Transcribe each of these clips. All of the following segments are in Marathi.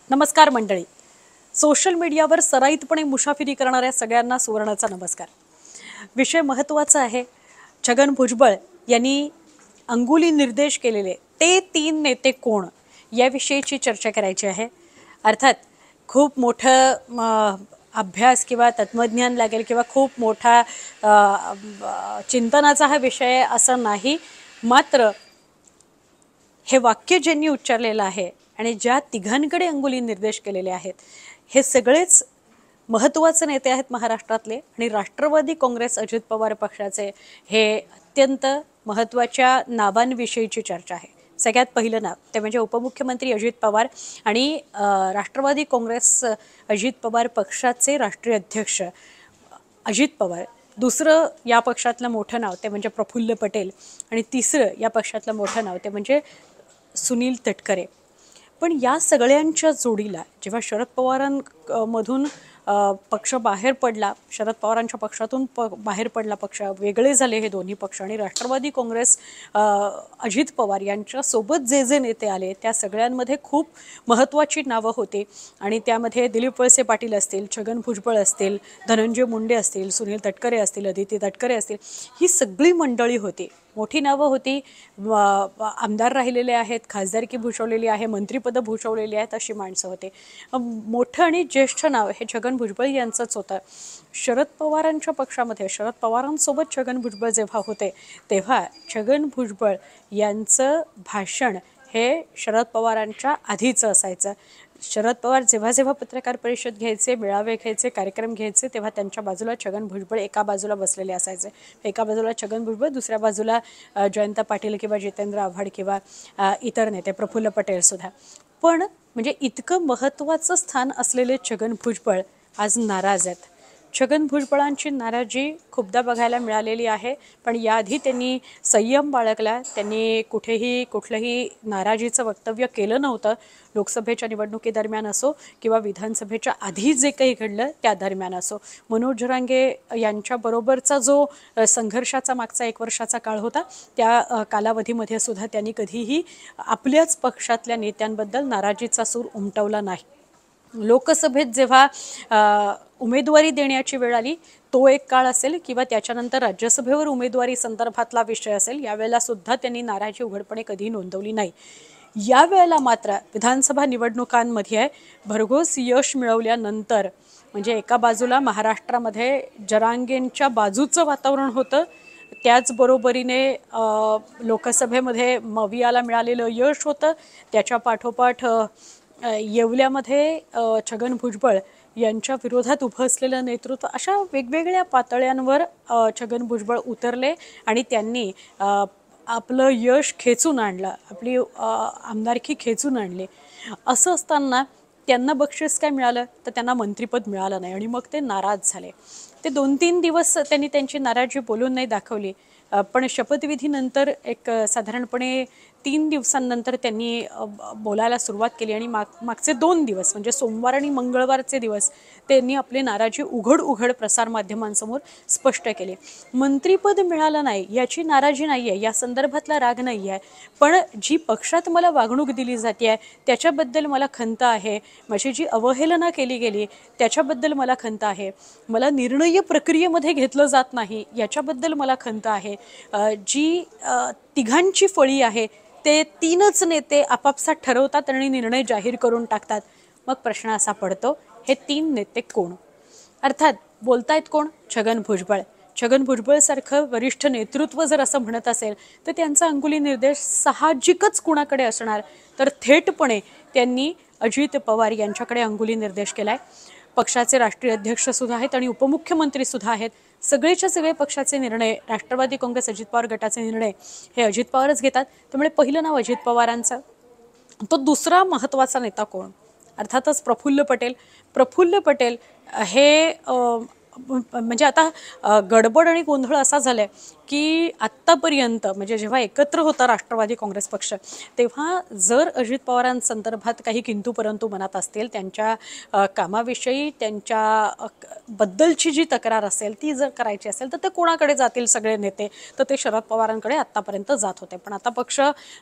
नमस्कार मंडळी. सोशल मीडियावर सराईतपणे मुशाफिरी करणाऱ्या सगळ्यांना सुवर्णाचा नमस्कार. विषय महत्त्वाचा आहे. छगन भुजबळ यांनी अंगुली निर्देश केलेले ते 3 नेते कोण याविषयीची चर्चा करायची आहे. अर्थात खूप मोठं अभ्यास किंवा तत्त्वज्ञान लागेल किंवा खूप मोठा चिंतनाचा हा विषय असं नाही. मात्र हे वाक्य ज्यांनी उच्चारलेलं आहे आणि ज्या तिघांकडे अंगुली निर्देश केलेले आहेत हे सगळेच महत्त्वाचे नेते आहेत महाराष्ट्रातले. आणि राष्ट्रवादी काँग्रेस अजित पवार पक्षाचे हे अत्यंत महत्त्वाच्या नावांविषयीची चर्चा आहे. सगळ्यात पहिलं नाव ते म्हणजे उपमुख्यमंत्री अजित पवार आणि राष्ट्रवादी काँग्रेस अजित पवार पक्षाचे राष्ट्रीय अध्यक्ष अजित पवार. दुसरं या पक्षातलं मोठं नाव ते म्हणजे प्रफुल्ल पटेल आणि तिसरं या पक्षातलं मोठं नाव ते म्हणजे सुनील तटकरे. पण या सगळ्यांच्या जोडीला जेव्हा शरद पवारांमधून पक्ष बाहेर पडला, शरद पवारांच्या पक्षातून बाहेर पडला पक्ष, वेगळे झाले हे दोन्ही पक्ष आणि राष्ट्रवादी काँग्रेस अजित पवार यांच्यासोबत जे जे नेते आले त्या सगळ्यांमध्ये खूप महत्त्वाची नावं होती. आणि त्यामध्ये दिलीप वळसे पाटील असतील, छगन भुजबळ असतील, धनंजय मुंडे असतील, सुनील तटकरे असतील, अदिती तटकरे असतील, ही सगळी मंडळी होती. मोठी नावं होती. आमदार राहिलेले आहेत, खासदारकी भूषवलेली आहे, मंत्रिपदं भूषवलेली आहेत, अशी माणसं होते. मोठं आणि ज्येष्ठ नाव हे छगन भुजबळ यांचंच होतं. शरद पवारांच्या पक्षामध्ये शरद पवारांसोबत छगन भुजबळ जेव्हा होते तेव्हा छगन भुजबळ यांचं भाषण हे शरद पवारांच्या आधीचं असायचं. शरद पवार जेव्हा जेव्हा पत्रकार परिषद घ्यायचे, मेळावे घ्यायचे, कार्यक्रम घ्यायचे तेव्हा त्यांच्या बाजूला छगन भुजबळ एका बाजूला बसलेले असायचे. एका बाजूला छगन भुजबळ, दुसऱ्या बाजूला जयंत पाटील किंवा जितेंद्र आव्हाड किंवा इतर नेते, प्रफुल्ल पटेलसुद्धा. पण म्हणजे इतकं महत्त्वाचं स्थान असलेले छगन भुजबळ आज नाराज आहेत. छगन भुजबळांची नाराजी खूपदा बघायला मिळालेली आहे. पण याआधी त्यांनी संयम बाळगला. त्यांनी कुठलंही नाराजीचं वक्तव्य केलं नव्हतं. लोकसभेच्या निवडणुकीदरम्यान असो किंवा विधानसभेच्या आधी जे काही घडलं त्या दरम्यान असो. मनोज जरांगे यांच्याबरोबरचा जो संघर्षाचा मागचा 1 वर्षाचा काळ होता त्या कालावधीमध्ये सुद्धा त्यांनी कधीही आपल्याच पक्षातल्या नेत्यांबद्दल नाराजीचा सूर उमटवला नाही. लोकसभेत जेव्हा उमेदवारी देण्याची वेळ आली तो एक काळ असेल किंवा त्याच्यानंतर राज्यसभेवर उमेदवारी संदर्भातला विषय असेल, यावेळेला सुद्धा त्यांनी नाराजी उघडपणे कधीही नोंदवली नाही. यावेळेला मात्र विधानसभा निवडणुकांमध्ये भरघोस यश मिळवल्यानंतर म्हणजे एका बाजूला महाराष्ट्रामध्ये जरांगेंच्या बाजूचं वातावरण होतं, त्याचबरोबरीने लोकसभेमध्ये मवियाला मिळालेलं यश होतं, त्याच्या पाठोपाठ येवल्यामध्ये छगन भुजबळ यांच्या विरोधात उभं असलेलं नेतृत्व, अशा वेगवेगळ्या पातळ्यांवर छगन भुजबळ उतरले आणि त्यांनी आपलं यश खेचून आणलं, आपली आमदारकी खेचून आणली. असं असताना त्यांना बक्षीस काय मिळालं तर त्यांना मंत्रिपद मिळालं नाही आणि मग ते नाराज झाले. ते 2-3 दिवस त्यांनी त्यांची नाराजी बोलून नाही दाखवली. पण शपथविधीनंतर एक साधारणपणे 3 दिवसांनंतर त्यांनी बोलायला सुरुवात केली आणि मागचे 2 दिवस म्हणजे सोमवार आणि मंगळवारचे दिवस त्यांनी आपली नाराजी उघड प्रसारमाध्यमांसमोर स्पष्ट केली. मंत्रिपद मिळालं नाही याची नाराजी नाही आहे, या संदर्भातला राग नाही आहे, पण जी पक्षात मला वागणूक दिली जाते आहे त्याच्याबद्दल मला खंत आहे, माझी जी अवहेलना केली गेली त्याच्याबद्दल मला खंत आहे, मला निर्णय प्रक्रियेमध्ये घेतलं जात नाही याच्याबद्दल मला खंत आहे. जी तिघांची फळी आहे ते 3च नेते आपापसात ठरवतात आणि निर्णय जाहीर करून टाकतात. मग प्रश्न असा पडतो, हे 3 नेते कोण? अर्थात बोलतायत कोण? छगन भुजबळ. छगन भुजबळसारखं वरिष्ठ नेतृत्व जर असं म्हणत असेल तर त्यांचा अंगुली निर्देश साहजिकच कुणाकडे असणार, तर थेटपणे त्यांनी अजित पवार यांच्याकडे अंगुली निर्देश केलाय. पक्षाचे राष्ट्रीय अध्यक्ष सुद्धा आहेत आणि उपमुख्यमंत्री सुद्धा आहेत. सगळेच्या सगळे पक्षाचे निर्णय, राष्ट्रवादी काँग्रेस अजित पवार गटाचे निर्णय हे अजित पवारच घेतात. त्यामुळे पहिलं नाव अजित पवारांचं. तो दुसरा महत्त्वाचा नेता कोण? अर्थातच प्रफुल्ल पटेल. प्रफुल्ल पटेल हे म्हणजे आता गडबड आणि गोंधळ असा झालाय की आत्तापर्यंत म्हणजे जेव्हा एकत्र होता राष्ट्रवादी काँग्रेस पक्ष तेव्हा जर अजित पवारांसंदर्भात काही किंतु परंतु मनात असतील त्यांच्या कामाविषयी त्यांच्या बद्दलची जी तक्रार असेल ती जर करायची असेल तर ते कोणाकडे जातील सगळे नेते तर ते शरद पवारांकडे आत्तापर्यंत जात होते. पण आता पक्ष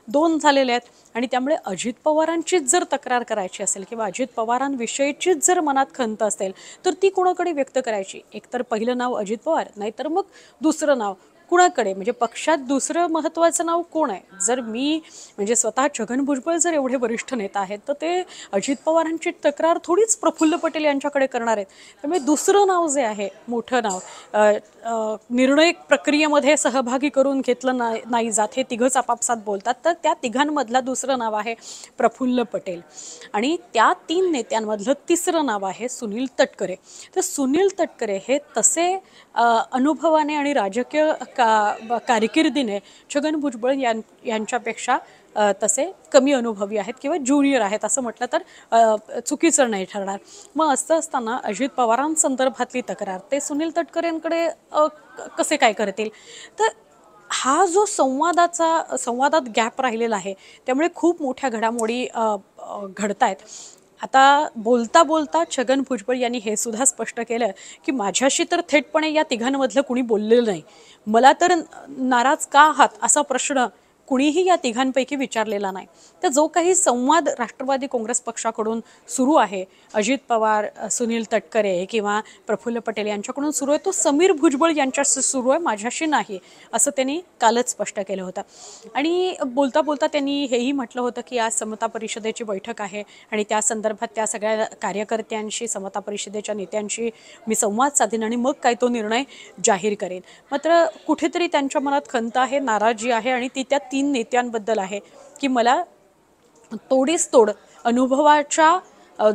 दोन झालेले आहेत आणि त्यामुळे अजित पवारांचीच जर तक्रार करायची असेल किंवा अजित पवारांविषयीचीच जर मनात खंत असेल तर ती कोणाकडे व्यक्त करायची. एकतर पहिलं नाव अजित पवार नाहीतर मग दुसरं नाव कुणाकडे म्हणजे पक्षात दुसरं महत्त्वाचं नाव कोण आहे. जर मी म्हणजे स्वतः छगन भुजबळ जर एवढे वरिष्ठ नेता आहेत तर ते अजित पवारांची तक्रार थोडीच प्रफुल्ल पटेल यांच्याकडे करणार आहेत. त्यामुळे दुसरं नाव जे आहे मोठं नाव निर्णय प्रक्रियेमध्ये सहभागी करून घेतलं नाही जात हे तिघंच आपापसात बोलतात तर त्या तिघांमधलं दुसरं नाव आहे प्रफुल्ल पटेल आणि त्या तीन नेत्यांमधलं तिसरं नाव आहे सुनील तटकरे. तर सुनील तटकरे हे तसे अनुभवाने आणि राजकीय कारकिर्दीने छगन भुजबळ यांच्यापेक्षा तसे कमी अनुभवी आहेत किंवा ज्युनियर आहेत असं म्हटलं तर चुकीचं नाही ठरणार. मग असं असताना अजित पवारांसंदर्भातली तक्रार ते सुनील तटकरेंकडे कसे काय करतील. तर हा जो संवादात गॅप राहिलेला आहे त्यामुळे खूप मोठ्या घडामोडी घडतायत. आता बोलता बोलता छगन भुजबळ यांनी हे सुद्धा स्पष्ट केलं की माझ्याशी तर थेटपणे या तिघांमधलं कुणी बोललेलं नाही. मला तर नाराज का आहात असा प्रश्न कुणीही या तिघांपैकी विचारलेला नाही. तर जो काही संवाद राष्ट्रवादी काँग्रेस पक्षाकडून सुरू आहे अजित पवार सुनील तटकरे किंवा प्रफुल्ल पटेल यांच्याकडून सुरू आहे तो समीर भुजबळ यांच्याशी सुरू आहे माझ्याशी नाही असं त्यांनी कालच स्पष्ट केलं होतं. आणि बोलता बोलता त्यांनी हेही म्हटलं होतं की आज समता परिषदेची बैठक आहे आणि त्या संदर्भात त्या सगळ्या कार्यकर्त्यांशी समता परिषदेच्या नेत्यांशी मी संवाद साधेन आणि मग काय तो निर्णय जाहीर करेन. मात्र कुठेतरी त्यांच्या मनात खंत आहे नाराजी आहे आणि ती त्या तीन नेत्यांबद्दल आहे की मला तोडीस तोड अनुभवाच्या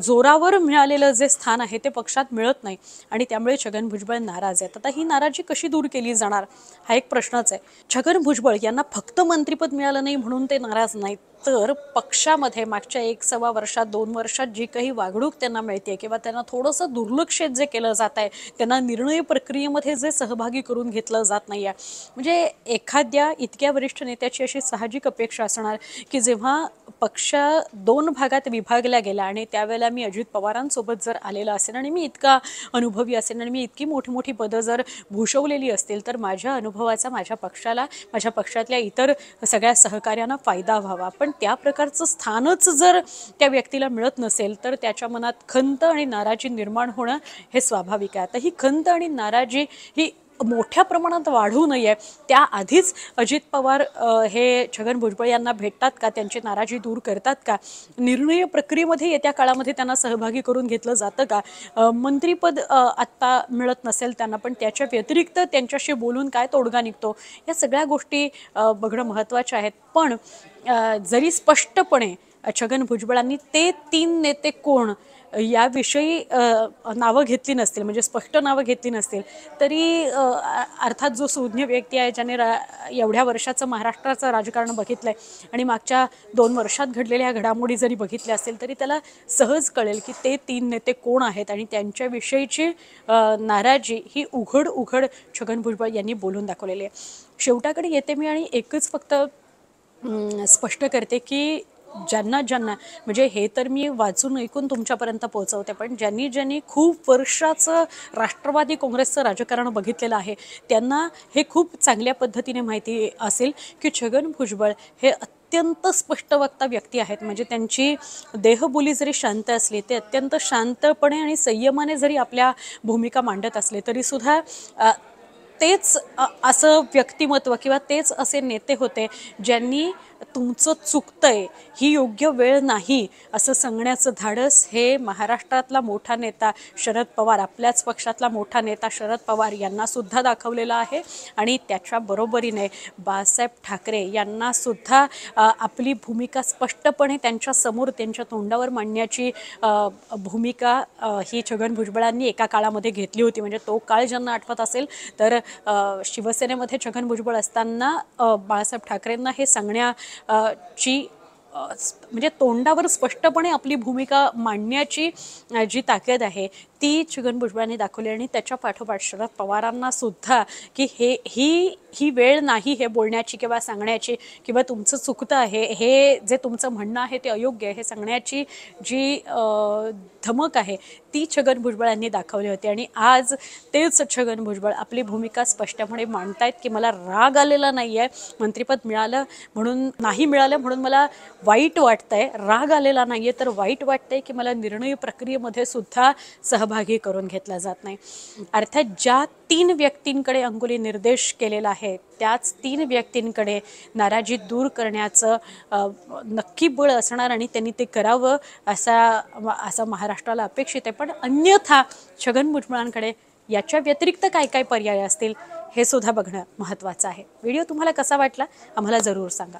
जोरावर मिळालेलं जे स्थान आहे ते पक्षात मिळत नाही आणि त्यामुळे छगन भुजबळ नाराज आहेत. आता ही नाराजी कशी दूर केली जाणार हा एक प्रश्नच आहे. छगन भुजबळ यांना फक्त मंत्रिपद मिळालं नाही म्हणून ते नाराज नाहीत तर पक्षामध्ये मागच्या 1-1.25 वर्षात 2 वर्षात जी काही वागणूक त्यांना मिळते किंवा त्यांना थोडंसं दुर्लक्षित जे केलं जात आहे त्यांना निर्णय प्रक्रियेमध्ये जे सहभागी करून घेतलं जात नाही आहे. म्हणजे एखाद्या इतक्या वरिष्ठ नेत्याची अशी साहजिक अपेक्षा असणार की जेव्हा पक्ष 2 भागात विभागला गेला आणि त्यावेळेला मी अजित पवारांसोबत जर आलेला असेल आणि मी इतका अनुभवी असेल आणि मी इतकी मोठी मोठी पदं जर भूषवलेली असतील तर माझ्या अनुभवाचा माझ्या पक्षाला माझ्या पक्षातल्या इतर सगळ्या सहकार्यांना फायदा व्हावा. पण त्या प्रकारचं स्थानच जर त्या व्यक्तीला मिळत नसेल तर त्याच्या मनात खंत आणि नाराजी निर्माण होणं हे स्वाभाविक आहे. आता ही खंत आणि नाराजी ही मोठ्या प्रमाणात वाढू नये त्याआधीच अजित पवार हे छगन भुजबळ यांना भेटतात का त्यांची नाराजी दूर करतात का निर्णय प्रक्रियेमध्ये येत्या काळामध्ये त्यांना सहभागी करून घेतलं जातं का मंत्रिपद आत्ता मिळत नसेल त्यांना पण त्याच्या व्यतिरिक्त त्यांच्याशी बोलून काय तोडगा निघतो या सगळ्या गोष्टी बघणं महत्त्वाच्या आहेत. पण जरी स्पष्टपणे छगन भुजबळांनी ते 3 नेते कोण याविषयी नावं घेतली नसतील म्हणजे स्पष्ट नावं घेतली नसतील तरी अर्थात जो सुज्ञ व्यक्ती आहे ज्याने एवढ्या वर्षाचं महाराष्ट्राचं राजकारण बघितलं आहे आणि मागच्या 2 वर्षात घडलेल्या घडामोडी जरी बघितल्या असतील तरी त्याला सहज कळेल की ते 3 नेते कोण आहेत आणि त्यांच्याविषयीची नाराजी ही उघड छगन भुजबळ यांनी बोलून दाखवलेली आहे. शेवटाकडे येते मी आणि एकच फक्त स्पष्ट करते की ज्यांना म्हणजे हे तर मी वाचून ऐकून तुमच्यापर्यंत पोहोचवते पण ज्यांनी खूप वर्षाचं राष्ट्रवादी काँग्रेसचं राजकारण बघितलेलं आहे त्यांना हे खूप चांगल्या पद्धतीने माहिती असेल की छगन भुजबळ हे अत्यंत स्पष्टवक्ता व्यक्ती आहेत. म्हणजे त्यांची देहबोली जरी शांत असली ते अत्यंत शांतपणे आणि संयमाने जरी आपल्या भूमिका मांडत असले तरीसुद्धा तेच असं व्यक्तिमत्व किंवा तेच असे नेते होते ज्यांनी तुमचं चुकतंय ही योग्य वेळ नाही असं सांगण्याचं धाडस हे महाराष्ट्रातला मोठा नेता शरद पवार आपल्याच पक्षातला मोठा नेता शरद पवार यांना सुद्धा दाखवलेला आहे आणि त्याच्या बरोबरीने बाळासाहेब ठाकरे यांना सुद्धा आपली भूमिका स्पष्टपणे त्यांच्या समोर त्यांच्या तोंडावर मांडण्याची भूमिका ही छगन भुजबळांनी एका काळामध्ये घेतली होती. म्हणजे तो काळ ज्यांना आठवत असेल तर शिवसेनेमध्ये छगन भुजबळ असताना बाळासाहेब ठाकरेंना हे सांगण्याची म्हणजे तोंडावर स्पष्टपणे आपली भूमिका मांडण्याची जी ताकद आहे ती छगन भुजबळांनी दाखवली आणि त्याच्या पाठोपाठ शरद पवारांना सुद्धा की ही वेळ नाही हे बोलण्याची किंवा सांगण्याची किंवा तुमचं चुकतं आहे, हे जे तुमचं म्हणणं आहे ते अयोग्य आहे हे सांगण्याची जी धमक आहे ती छगन भुजबळांनी दाखवली होती. आणि आज तेच छगन भुजबळ आपली भूमिका स्पष्टपणे मांडतायत की मला राग आलेला नाही आहे, मंत्रिपद नाही मिळालं म्हणून मला वाईट वाटतंय, राग आलेला नाही आहे तर वाईट वाटतंय की मला निर्णय प्रक्रियेमध्ये सुद्धा सहभागी करून घेतला जात नाही. अर्थात ज्या 3 व्यक्तींकडे अंगुली निर्देश केलेला आहे त्याच 3 व्यक्तींकडे नाराजी दूर करण्याचं नक्की बळ असणार आणि त्यांनी ते करावं असा महाराष्ट्राला अपेक्षित आहे. पण अन्यथा छगन भुजबळांकडे याच्या व्यतिरिक्त काय काय पर्याय असतील हे सुद्धा बघणं महत्त्वाचं आहे. व्हिडिओ तुम्हाला कसा वाटला आम्हाला जरूर सांगा.